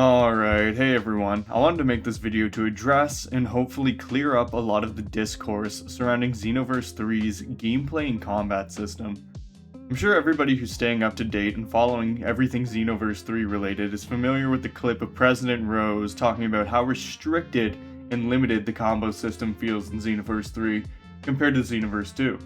Alright, hey everyone. I wanted to make this video to address and hopefully clear up a lot of the discourse surrounding Xenoverse 3's gameplay and combat system. I'm sure everybody who's staying up to date and following everything Xenoverse 3 related is familiar with the clip of President Rose talking about how restricted and limited the combo system feels in Xenoverse 3 compared to Xenoverse 2.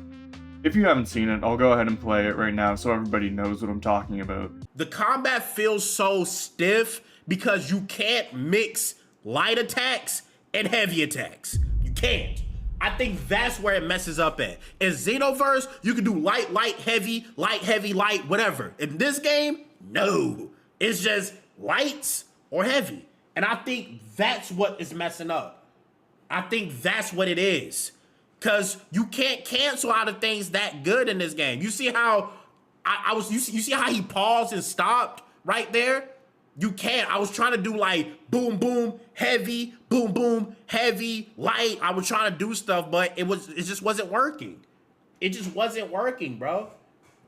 If you haven't seen it, I'll go ahead and play it right now so everybody knows what I'm talking about. The combat feels so stiff because you can't mix light attacks and heavy attacks. You can't. I think that's where it messes up at. In Xenoverse, you can do light, heavy, light, whatever. In this game, no. It's just lights or heavy. And I think that's what is messing up. I think that's what it is. Because you can't cancel out of things that good in this game. You see how you see how he paused and stopped right there? You can't. I was trying to do like boom, boom, heavy, light. I was trying to do stuff, but it just wasn't working. It just wasn't working, bro.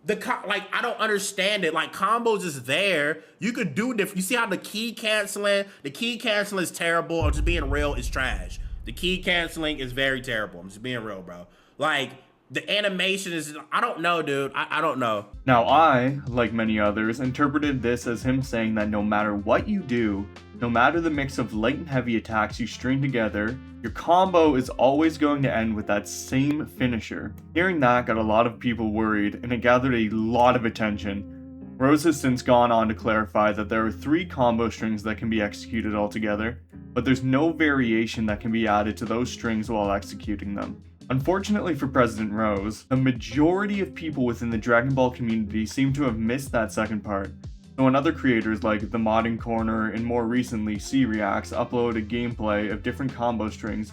I don't understand it. Like, combos is there. You could do different. You see how the key canceling is terrible. I'm just being real, it's trash. The key canceling is very terrible. I'm just being real, bro. Like, the animation is, I don't know, dude. I don't know. Now I, like many others, interpreted this as him saying that no matter what you do, no matter the mix of light and heavy attacks you string together, your combo is always going to end with that same finisher. Hearing that got a lot of people worried, and it gathered a lot of attention. Rose has since gone on to clarify that there are 3 combo strings that can be executed altogether, but there's no variation that can be added to those strings while executing them. Unfortunately for President Rose, the majority of people within the Dragon Ball community seem to have missed that second part. So when other creators like The Modding Corner and more recently C-Reacts uploaded gameplay of different combo strings,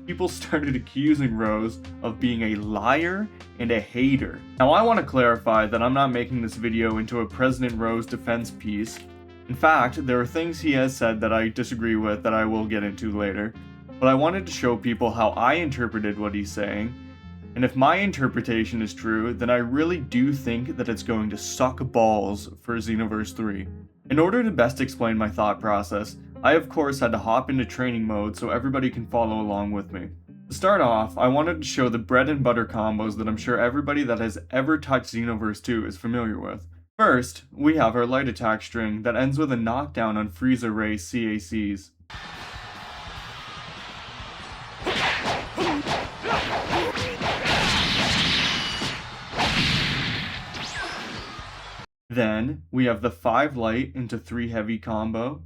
people started accusing Rose of being a liar and a hater. Now I want to clarify that I'm not making this video into a President Rose defense piece. In fact, there are things he has said that I disagree with that I will get into later. But I wanted to show people how I interpreted what he's saying, and if my interpretation is true, then I really do think that it's going to suck balls for Xenoverse 3. In order to best explain my thought process, I of course had to hop into training mode so everybody can follow along with me. To start off, I wanted to show the bread and butter combos that I'm sure everybody that has ever touched Xenoverse 2 is familiar with. First, we have our light attack string that ends with a knockdown on Frieza Ray's CACs. Then, we have the 5 light into 3 heavy combo.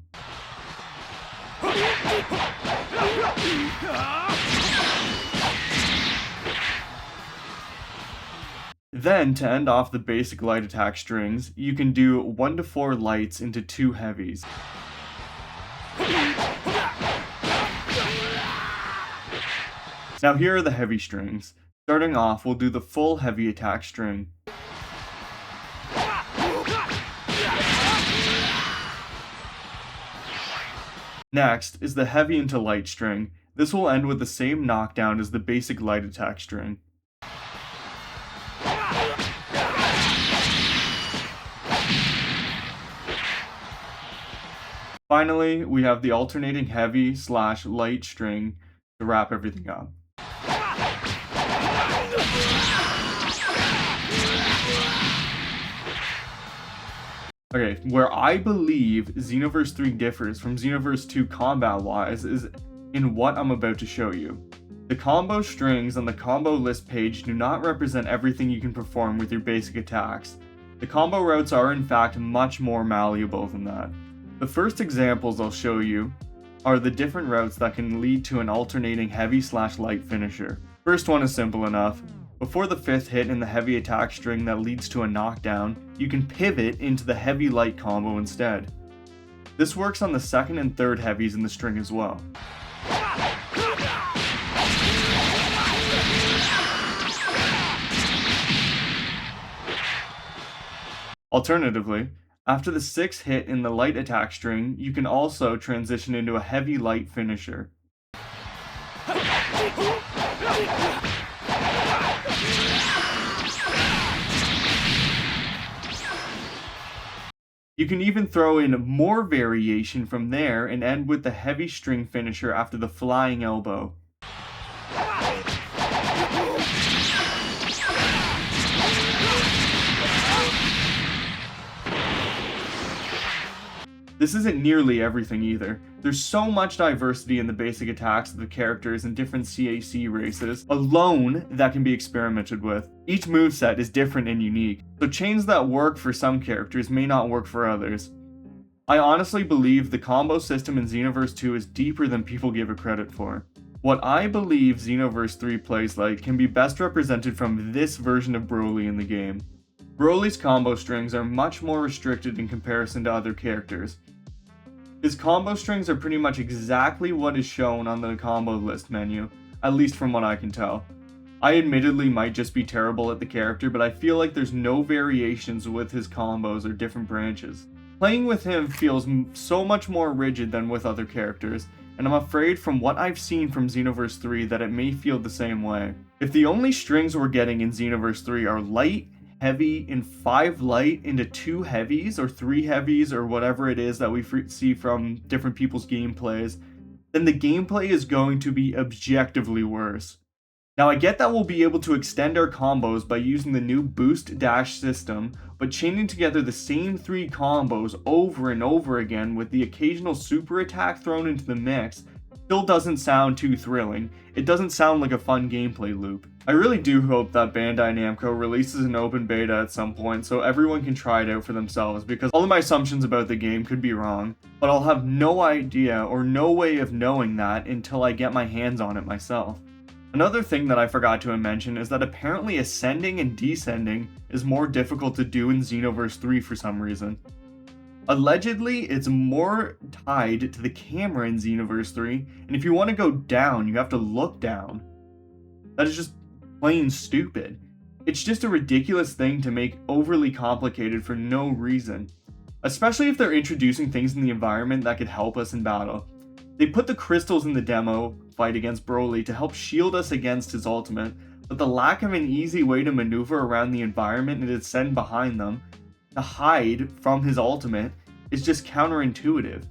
Then, to end off the basic light attack strings, you can do 1 to 4 lights into 2 heavies. Now here are the heavy strings. Starting off, we'll do the full heavy attack string. Next is the heavy into light string. This will end with the same knockdown as the basic light attack string. Finally, we have the alternating heavy / light string to wrap everything up. Okay, where I believe Xenoverse 3 differs from Xenoverse 2 combat-wise is in what I'm about to show you. The combo strings on the combo list page do not represent everything you can perform with your basic attacks. The combo routes are in fact much more malleable than that. The first examples I'll show you are the different routes that can lead to an alternating heavy / light finisher. First one is simple enough. Before the 5th hit in the heavy attack string that leads to a knockdown, you can pivot into the heavy light combo instead. This works on the 2nd and 3rd heavies in the string as well. Alternatively, after the 6th hit in the light attack string, you can also transition into a heavy light finisher. You can even throw in more variation from there and end with the heavy string finisher after the flying elbow. This isn't nearly everything either. There's so much diversity in the basic attacks of the characters and different CAC races alone that can be experimented with. Each moveset is different and unique, so chains that work for some characters may not work for others. I honestly believe the combo system in Xenoverse 2 is deeper than people give it credit for. What I believe Xenoverse 3 plays like can be best represented from this version of Broly in the game. Broly's combo strings are much more restricted in comparison to other characters. His combo strings are pretty much exactly what is shown on the combo list menu, at least from what I can tell. I admittedly might just be terrible at the character, but I feel like there's no variations with his combos or different branches. Playing with him feels so much more rigid than with other characters, and I'm afraid from what I've seen from Xenoverse 3 that it may feel the same way. If the only strings we're getting in Xenoverse 3 are light, heavy, and 5 light into 2 heavies or 3 heavies or whatever it is that we see from different people's gameplays, then the gameplay is going to be objectively worse. Now I get that we'll be able to extend our combos by using the new boost dash system, but chaining together the same 3 combos over and over again with the occasional super attack thrown into the mix still doesn't sound too thrilling. It doesn't sound like a fun gameplay loop. I really do hope that Bandai Namco releases an open beta at some point so everyone can try it out for themselves, because all of my assumptions about the game could be wrong, but I'll have no idea or no way of knowing that until I get my hands on it myself. Another thing that I forgot to mention is that apparently ascending and descending is more difficult to do in Xenoverse 3 for some reason. Allegedly, it's more tied to the camera in Xenoverse 3, and if you want to go down, you have to look down. That is just plain stupid. It's just a ridiculous thing to make overly complicated for no reason, especially if they're introducing things in the environment that could help us in battle. They put the crystals in the demo fight against Broly to help shield us against his ultimate, but the lack of an easy way to maneuver around the environment and descend behind them to hide from his ultimate is just counterintuitive.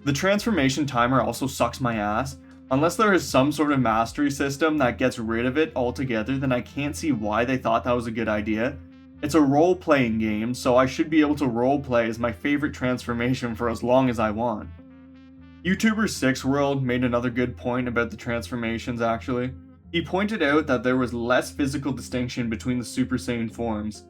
The transformation timer also sucks my ass. Unless there is some sort of mastery system that gets rid of it altogether, then I can't see why they thought that was a good idea. It's a role-playing game, so I should be able to roleplay as my favorite transformation for as long as I want. YouTuber 6world made another good point about the transformations actually. He pointed out that there was less physical distinction between the Super Saiyan forms.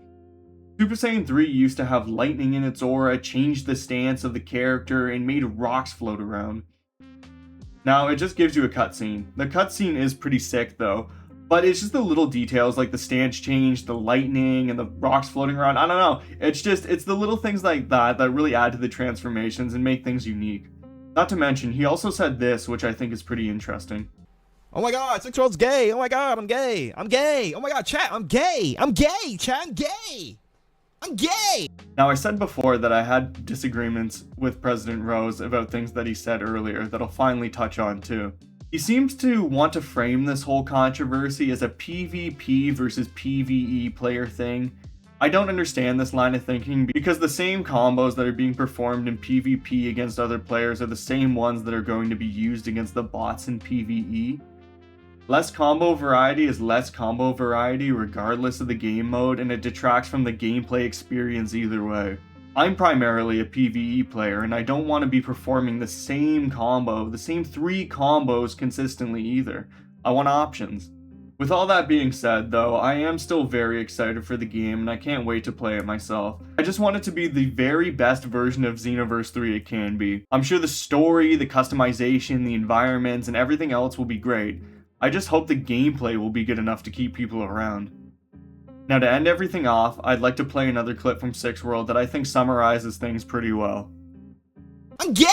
Super Saiyan 3 used to have lightning in its aura, changed the stance of the character, and made rocks float around. Now, it just gives you a cutscene. The cutscene is pretty sick though, but it's just the little details like the stance change, the lightning, and the rocks floating around. I don't know, it's the little things like that that really add to the transformations and make things unique. Not to mention, he also said this, which I think is pretty interesting. Oh my god, 6-year-old's gay. Oh my god, I'm gay. I'm gay. Oh my god, chat, I'm gay. I'm gay, chat, I'm gay. I'm gay! Now, I said before that I had disagreements with President Rose about things that he said earlier that I'll finally touch on too. He seems to want to frame this whole controversy as a PvP versus PvE player thing. I don't understand this line of thinking because the same combos that are being performed in PvP against other players are the same ones that are going to be used against the bots in PvE. Less combo variety is less combo variety regardless of the game mode, and it detracts from the gameplay experience either way. I'm primarily a PvE player and I don't want to be performing the same combo, the same 3 combos consistently either. I want options. With all that being said though, I am still very excited for the game and I can't wait to play it myself. I just want it to be the very best version of Xenoverse 3 it can be. I'm sure the story, the customization, the environments, and everything else will be great. I just hope the gameplay will be good enough to keep people around. Now to end everything off, I'd like to play another clip from 6world that I think summarizes things pretty well. I'm gay!